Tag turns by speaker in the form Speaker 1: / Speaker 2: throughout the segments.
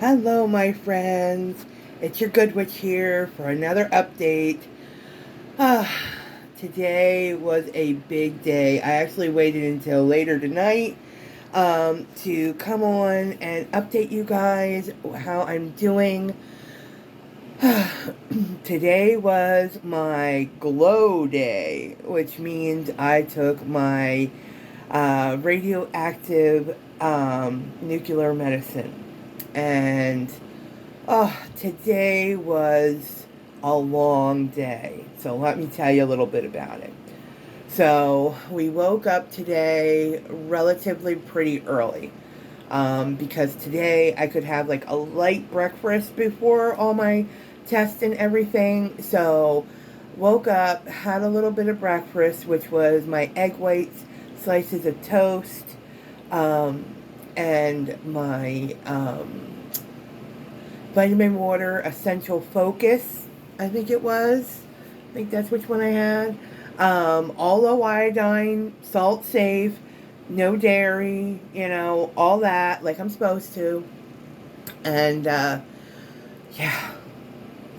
Speaker 1: Hello, my friends. It's your GoodWitch here for another update. Ah, Today was a big day. I actually waited until later tonight to come on and update you guys how I'm doing. Today was my glow day, which means I took my radioactive nuclear medicine. And today was a long day. So let me tell you a little bit about it. So we woke up today relatively pretty early. Because today I could have like a light breakfast before all my tests and everything. So woke up, had a little bit of breakfast, which was my egg whites, slices of toast, um, and my vitamin water essential focus, I think it was. I think that's which one I had. All low iodine, salt safe, no dairy, all that, like I'm supposed to. And, yeah.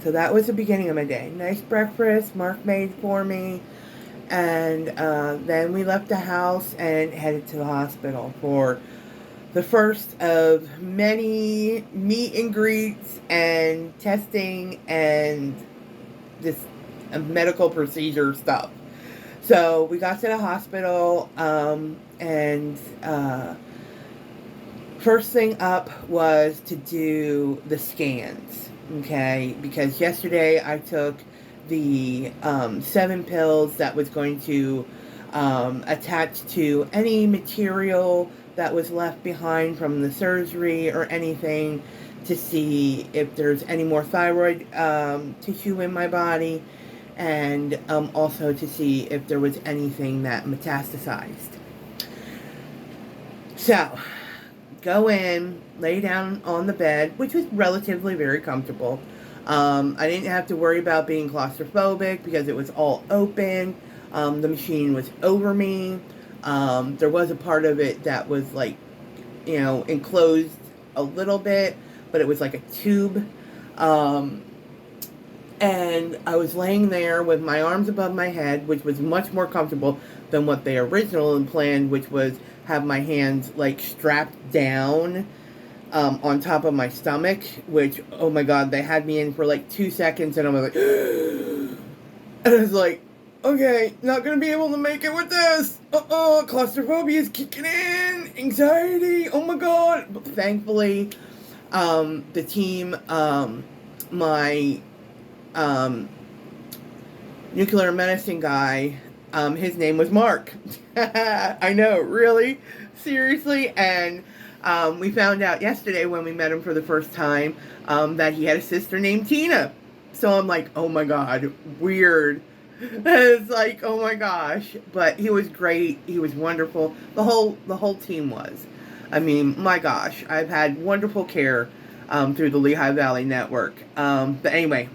Speaker 1: So that was the beginning of my day. Nice breakfast Mark made for me. And then we left the house and headed to the hospital for the first of many meet and greets and testing and this medical procedure stuff. So we got to the hospital, and first thing up was to do the scans, okay? Because yesterday I took the 7 pills that was going to attach to any material that was left behind from the surgery or anything, to see if there's any more thyroid tissue in my body, and also to see if there was anything that metastasized. So, go in, lay down on the bed, which was relatively very comfortable. I didn't have to worry about being claustrophobic because it was all open. The machine was over me. There was a part of it that was like, enclosed a little bit, but it was like a tube. And I was laying there with my arms above my head, which was much more comfortable than what they originally planned, which was have my hands like strapped down on top of my stomach, which, oh my God, they had me in for like 2 seconds, and I was like, and I was like, okay, not gonna be able to make it with this. Claustrophobia is kicking in. Anxiety. Oh my God. But thankfully, the team, my nuclear medicine guy, his name was Mark. I know, really? Seriously? And we found out yesterday when we met him for the first time that he had a sister named Tina. So I'm like, oh my God, weird. It's like, oh my gosh. But he was great. He was wonderful. The whole team was. I mean, my gosh, I've had wonderful care through the Lehigh Valley Network. But anyway,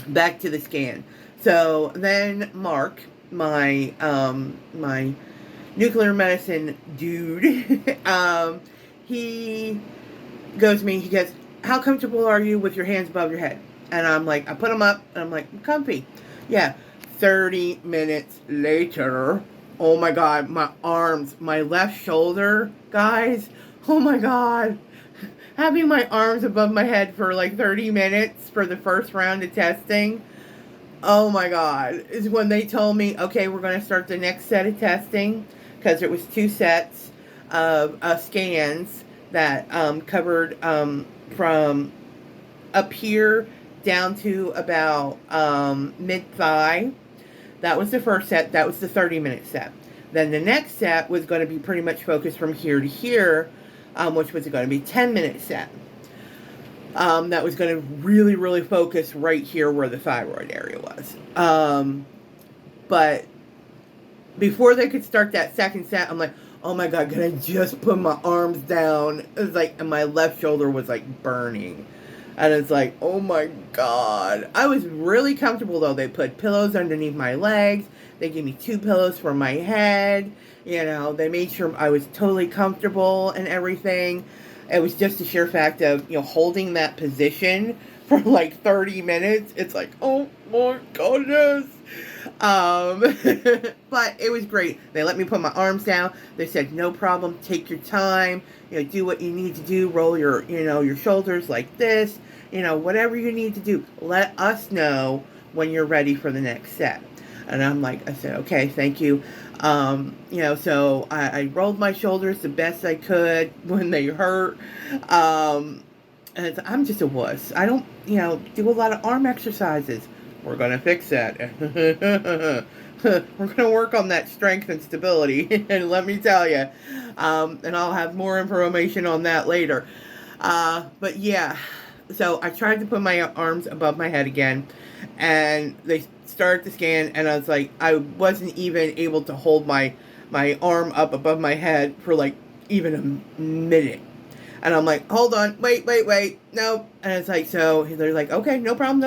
Speaker 1: back to the scan. So then Mark, my nuclear medicine dude, he goes to me. He goes, "How comfortable are you with your hands above your head?" And I'm like, I put them up, and I'm like, I'm comfy. Yeah. 30 minutes later, oh my God, my arms, my left shoulder, guys, oh my God. Having my arms above my head for like 30 minutes for the first round of testing, oh my God, is when they told me, okay, we're going to start the next set of testing, because it was 2 sets of scans that covered from up here down to about mid-thigh. That was the first set. That was the 30-minute set. Then the next set was going to be pretty much focused from here to here, which was going to be 10-minute set. That was going to really, really focus right here where the thyroid area was. But before they could start that second set, I'm like, oh my God, can I just put my arms down? It was like, and my left shoulder was like burning. And it's like, oh my God. I was really comfortable though. They put pillows underneath my legs. They gave me 2 pillows for my head. They made sure I was totally comfortable and everything. It was just the sheer fact of, holding that position for like 30 minutes. It's like, oh my goodness. Um, but it was great. They let me put my arms down. They said, no problem. Take your time. Do what you need to do. Roll your shoulders like this. Whatever you need to do. Let us know when you're ready for the next set. And I said, okay, thank you. So I rolled my shoulders the best I could when they hurt. And I'm just a wuss. I don't, do a lot of arm exercises. We're going to fix that. We're going to work on that strength and stability. And let me tell you, and I'll have more information on that later. But yeah, so I tried to put my arms above my head again, and they started to scan, and I was like, I wasn't even able to hold my arm up above my head for like even a minute. And I'm like, hold on, wait, no. And it's like, so they're like, okay, no problem.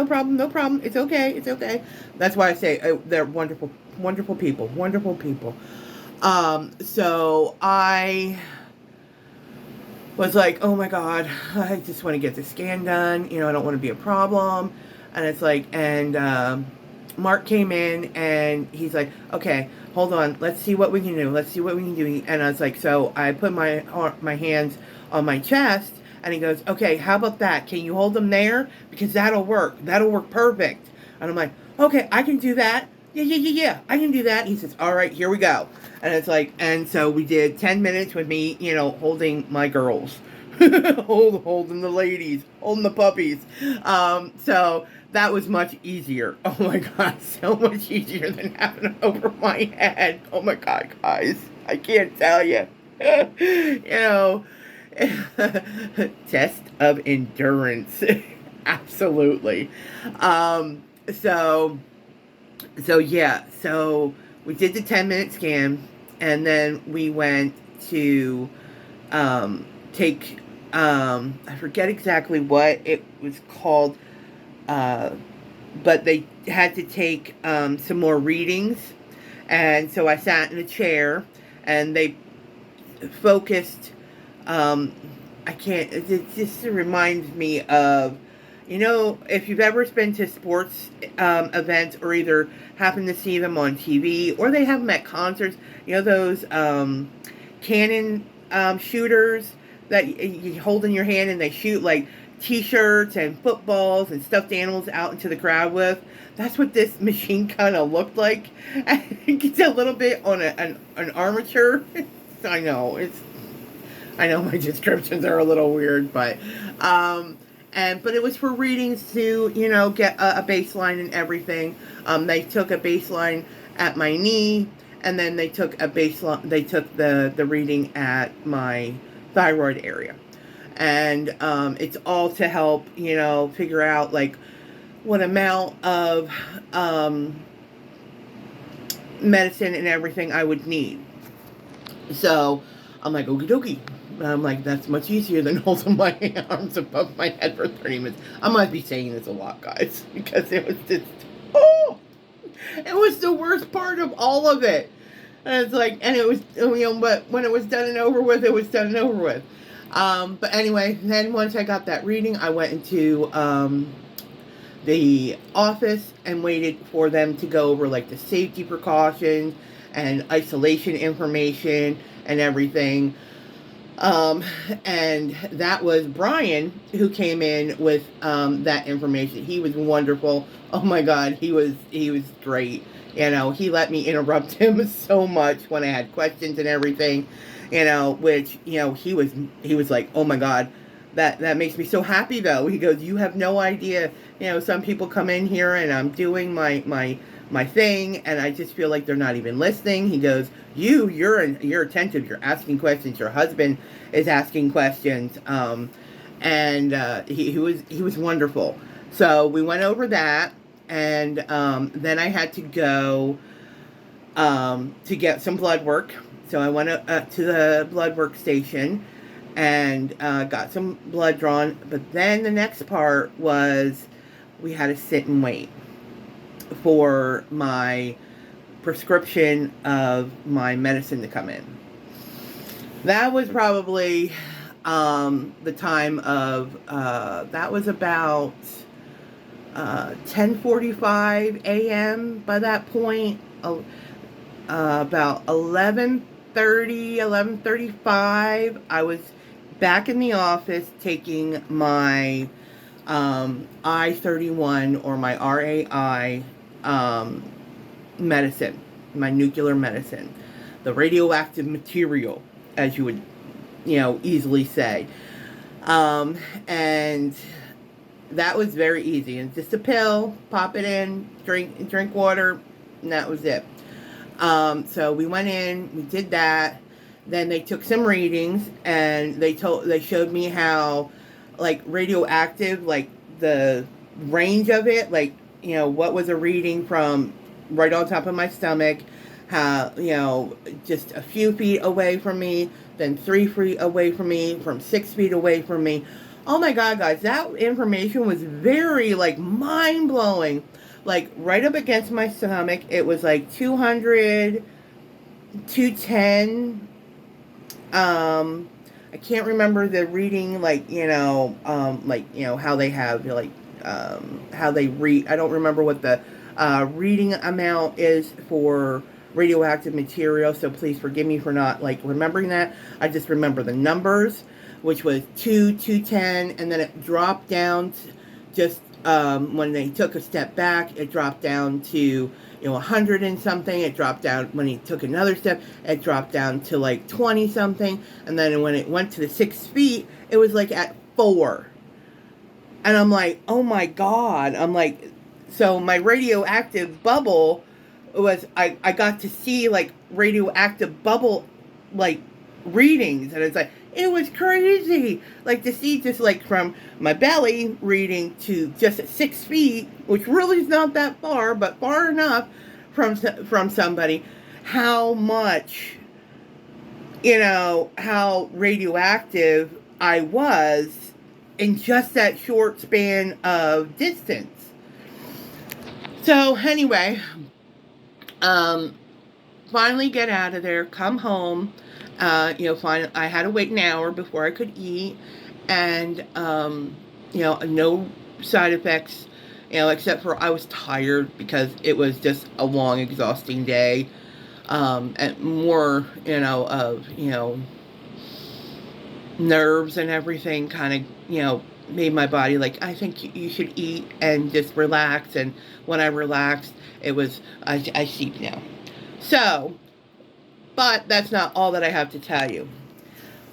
Speaker 1: It's okay. That's why I say they're wonderful people. So I was like, oh my God, I just want to get the scan done. I don't want to be a problem. And it's like, and Mark came in and he's like, okay, hold on, let's see what we can do. And I was like, so I put my hands on my chest, and he goes, okay, how about that? Can you hold them there? Because that'll work perfect. And I'm like, okay, I can do that. Yeah, I can do that. He says, all right, here we go. And it's like, and so we did 10 minutes with me, holding my girls, holding the ladies, holding the puppies. So that was much easier. Oh my God, so much easier than having it over my head. Oh my God, guys, I can't tell you. Test of endurance. Absolutely. So yeah, so we did the 10-minute scan, and then we went to take, I forget exactly what it was called, but they had to take some more readings. And so I sat in a chair, and they focused, it just reminds me of, if you've ever been to sports events, or either happen to see them on TV, or they have them at concerts, those cannon shooters that you hold in your hand, and they shoot like t-shirts and footballs and stuffed animals out into the crowd with. That's what this machine kind of looked like. It's a little bit on an armature. I know my descriptions are a little weird, but but it was for readings to, get a baseline and everything. They took a baseline at my knee, and then they took the reading at my thyroid area. And it's all to help, figure out like what amount of medicine and everything I would need. So I'm like, okie dokie. I'm like, that's much easier than holding my arms above my head for 30 minutes. I might be saying this a lot, guys, because it was just, it was the worst part of all of it. And it's like, and it was, but when it was done and over with, it was done and over with. But anyway, then once I got that reading, I went into the office and waited for them to go over like the safety precautions and isolation information and everything. And that was Brian who came in with that information. He was wonderful. Oh my God, he was great. He let me interrupt him so much when I had questions and everything. Which he was like, oh my God, that makes me so happy though. He goes, you have no idea. Some people come in here and I'm doing my thing, and I just feel like they're not even listening. He goes, you're attentive, you're asking questions, your husband is asking questions, and he was wonderful. So we went over that, and then I had to go to get some blood work. So I went to the blood work station and got some blood drawn. But then the next part was we had to sit and wait for my prescription of my medicine to come in. That was probably, the time of, that was about 10:45 a.m. by that point. About 11:35, I was back in the office taking my I-31 or my RAI medicine, my nuclear medicine, the radioactive material, as you would, easily say. And that was very easy. And just a pill, pop it in, drink water, and that was it. So we went in, we did that. Then they took some readings, and they showed me how, like, radioactive, like the range of it, like, what was a reading from right on top of my stomach, how, just a few feet away from me, then 3 feet away from me, from 6 feet away from me. Oh my God, guys, that information was very, like, mind-blowing. Like, right up against my stomach, it was like 200, 210. I can't remember the reading, like, how they have, like, how they read. I don't remember what the reading amount is for radioactive material, so please forgive me for not, like, remembering that. I just remember the numbers, which was 210, and then it dropped down to just, when they took a step back, it dropped down to, 100 and something. It dropped down, when he took another step, it dropped down to like 20 something. And then when it went to the 6 feet, it was like at 4. And I'm like, oh my God. I'm like, so my radioactive bubble was, I got to see, like, radioactive bubble, like, readings. And it's like, it was crazy. Like, to see just, like, from my belly reading to just at 6 feet, which really is not that far, but far enough from somebody, how much, how radioactive I was in just that short span of distance. So, anyway, finally get out of there, come home. Finally, I had to wait an hour before I could eat, and, no side effects, except for I was tired because it was just a long, exhausting day, and more, of, nerves and everything kind of, made my body like, I think you should eat and just relax. And when I relaxed, it was, I sleep now. So, but that's not all that I have to tell you.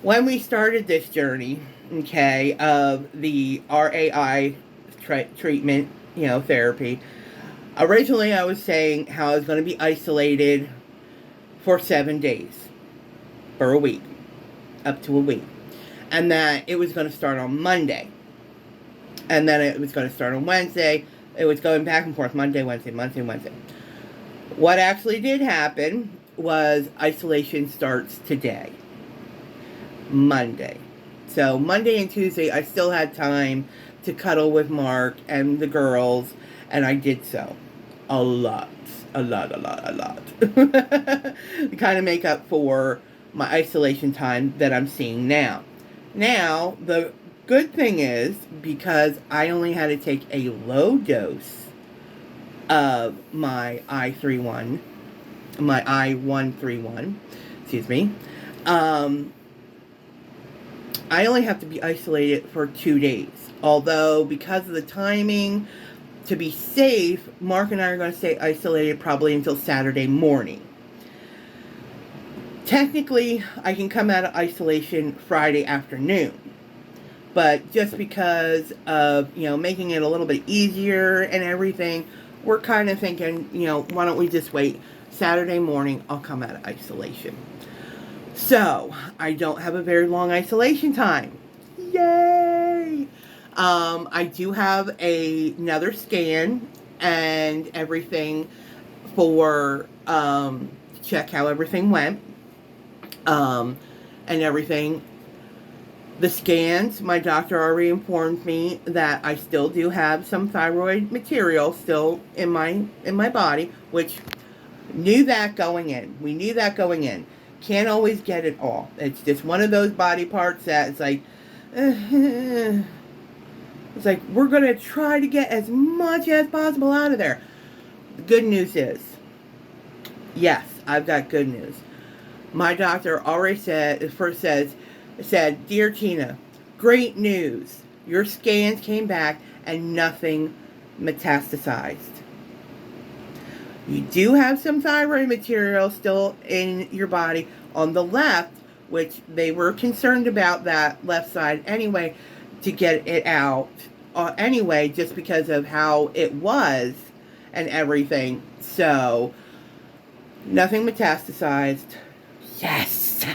Speaker 1: When we started this journey, okay, of the RAI treatment, therapy, originally I was saying how I was going to be isolated for 7 days, or a week, up to a week. And that it was going to start on Monday. And then it was going to start on Wednesday. It was going back and forth, Monday, Wednesday, Monday, Wednesday. What actually did happen was isolation starts today, Monday. So Monday and Tuesday, I still had time to cuddle with Mark and the girls, and I did so. A lot. To kind of make up for my isolation time that I'm seeing now. Now, the good thing is, because I only had to take a low dose of my I-131, excuse me, I only have to be isolated for 2 days. Although, because of the timing, to be safe, Mark and I are going to stay isolated probably until Saturday morning. Technically, I can come out of isolation Friday afternoon. But just because of, making it a little bit easier and everything, we're kind of thinking, why don't we just wait Saturday morning, I'll come out of isolation. So, I don't have a very long isolation time. Yay! I do have another scan and everything for, check how everything went. And everything. The scans, my doctor already informed me that I still do have some thyroid material still in my body, which knew that going in. We knew that going in. Can't always get it all. It's just one of those body parts that it's like, it's like, we're going to try to get as much as possible out of there. The good news is, yes, I've got good news. My doctor already said, Dear Tina, great news. Your scans came back and nothing metastasized. You do have some thyroid material still in your body on the left, which they were concerned about that left side anyway, to get it out anyway, just because of how it was and everything. So, nothing metastasized. Yes!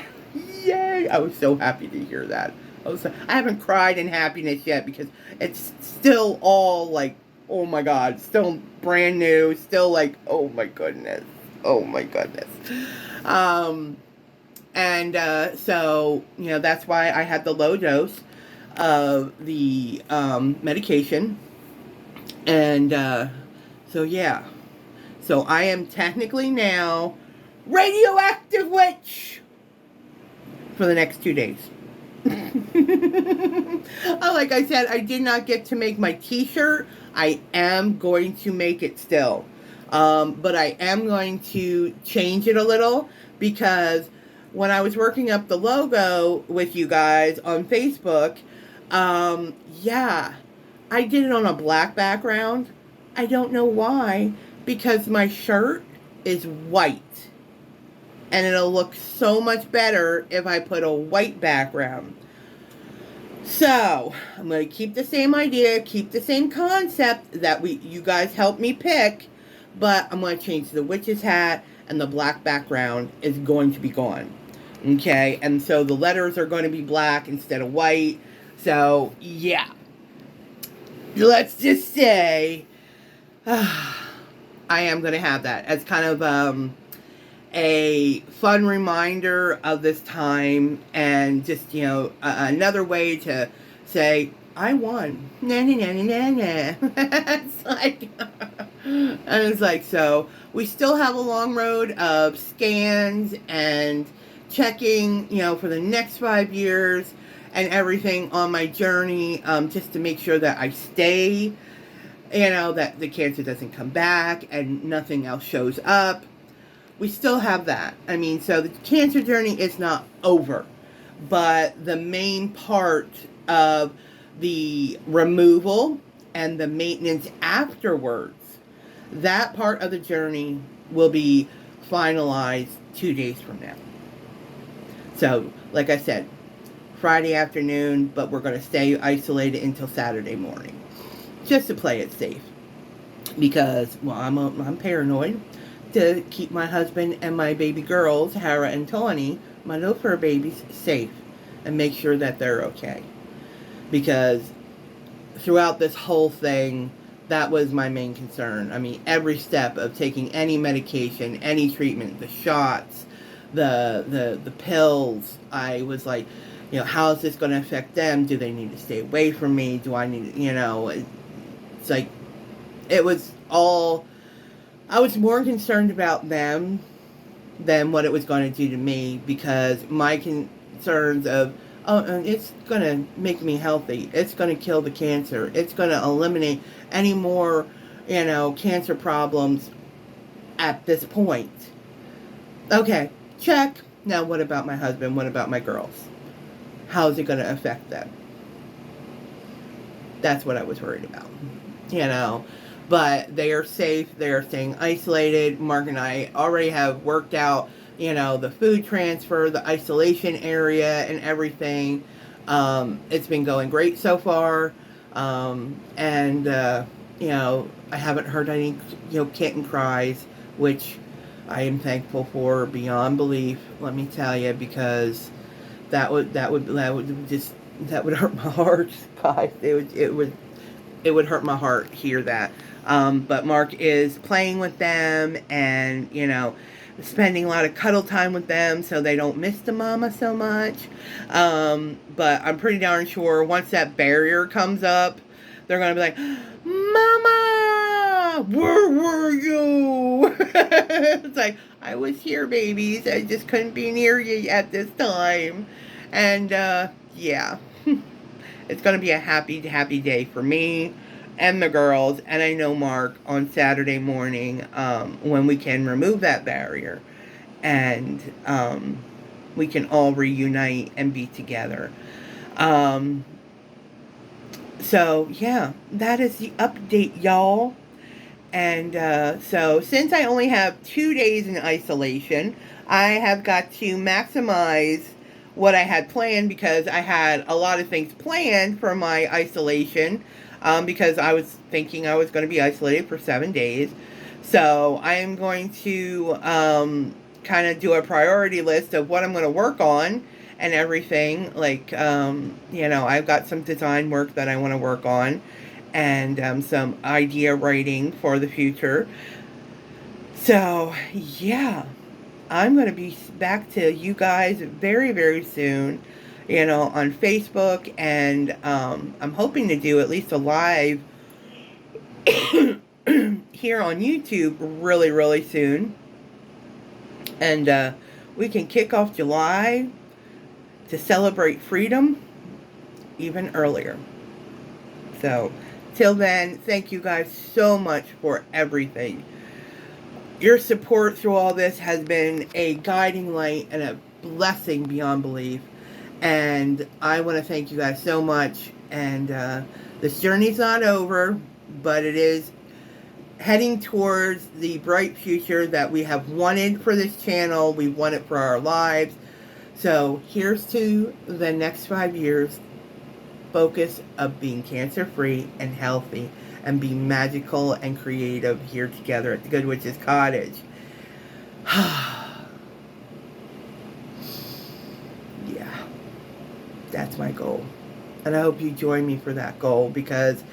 Speaker 1: Yay! I was so happy to hear that. I haven't cried in happiness yet because it's still all like, oh my God, still brand new, still like, oh my goodness. So, that's why I had the low dose of the medication. And so, yeah. So I am technically now Radioactive Witch for the next 2 days. Like I said, I did not get to make my t-shirt. I am going to make it still. But I am going to change it a little because when I was working up the logo with you guys on Facebook, yeah, I did it on a black background. I don't know why, because my shirt is white. And it'll look so much better if I put a white background. So, I'm going to keep the same idea, keep the same concept that you guys helped me pick, but I'm going to change the witch's hat, and the black background is going to be gone. Okay, and so the letters are going to be black instead of white. So, yeah. Let's just say, I am going to have that as kind of a fun reminder of this time, and just, another way to say, I won. Na na na na na. It's like, and it's like, so we still have a long road of scans and checking, for the next 5 years and everything on my journey, just to make sure that I stay, that the cancer doesn't come back and nothing else shows up. We still have that. I mean, so the cancer journey is not over. But the main part of the removal and the maintenance afterwards, that part of the journey will be finalized 2 days from now. So, like I said, Friday afternoon, but we're going to stay isolated until Saturday morning. Just to play it safe. Because, well, I'm paranoid. To keep my husband and my baby girls, Hara and Tawny, my little fur babies, safe. And make sure that they're okay. Because throughout this whole thing, that was my main concern. I mean, every step of taking any medication, any treatment, the shots, the pills, I was like, how is this going to affect them? Do they need to stay away from me? Do I need, it's like, it was all... I was more concerned about them than what it was going to do to me, because my concerns of, it's going to make me healthy. It's going to kill the cancer. It's going to eliminate any more, cancer problems at this point. Okay, check. Now what about my husband? What about my girls? How is it going to affect them? That's what I was worried about, But they are safe. They are staying isolated. Mark and I already have worked out, the food transfer, the isolation area, and everything. It's been going great so far. I haven't heard any, kitten cries, which I am thankful for beyond belief. Let me tell you, because that would hurt my heart, guys. It would hurt my heart to hear that. But Mark is playing with them and, spending a lot of cuddle time with them so they don't miss the mama so much. But I'm pretty darn sure once that barrier comes up, they're going to be like, Mama! Where were you? It's like, I was here, babies. I just couldn't be near you at this time. And, yeah. It's going to be a happy, happy day for me and the girls. And I know Mark on Saturday morning, when we can remove that barrier. And, we can all reunite and be together. So, yeah, that is the update, y'all. And so, since I only have 2 days in isolation, I have got to maximize what I had planned, because I had a lot of things planned for my isolation, because I was thinking I was going to be isolated for 7 days. So, I am going to kind of do a priority list of what I'm going to work on and everything. Like, I've got some design work that I want to work on, and some idea writing for the future. So, yeah, I'm going to be back to you guys very, very soon, on Facebook, and I'm hoping to do at least a live here on YouTube really, really soon. And we can kick off July to celebrate freedom even earlier. So, till then, thank you guys so much for everything. Your support through all this has been a guiding light and a blessing beyond belief. And I want to thank you guys so much. And this journey's not over, but it is heading towards the bright future that we have wanted for this channel. We want it for our lives. So here's to the next 5 years. Focus of being cancer-free and healthy, and be magical and creative here together at the GoodWitch's Cottage. Yeah, that's my goal. And I hope you join me for that goal, because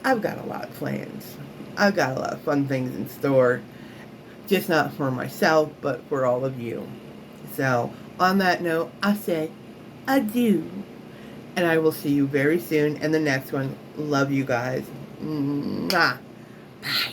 Speaker 1: I've got a lot of plans. I've got a lot of fun things in store. Just not for myself, but for all of you. So, on that note, I say adieu. And I will see you very soon in the next one. Love you guys. Mwah. Bye.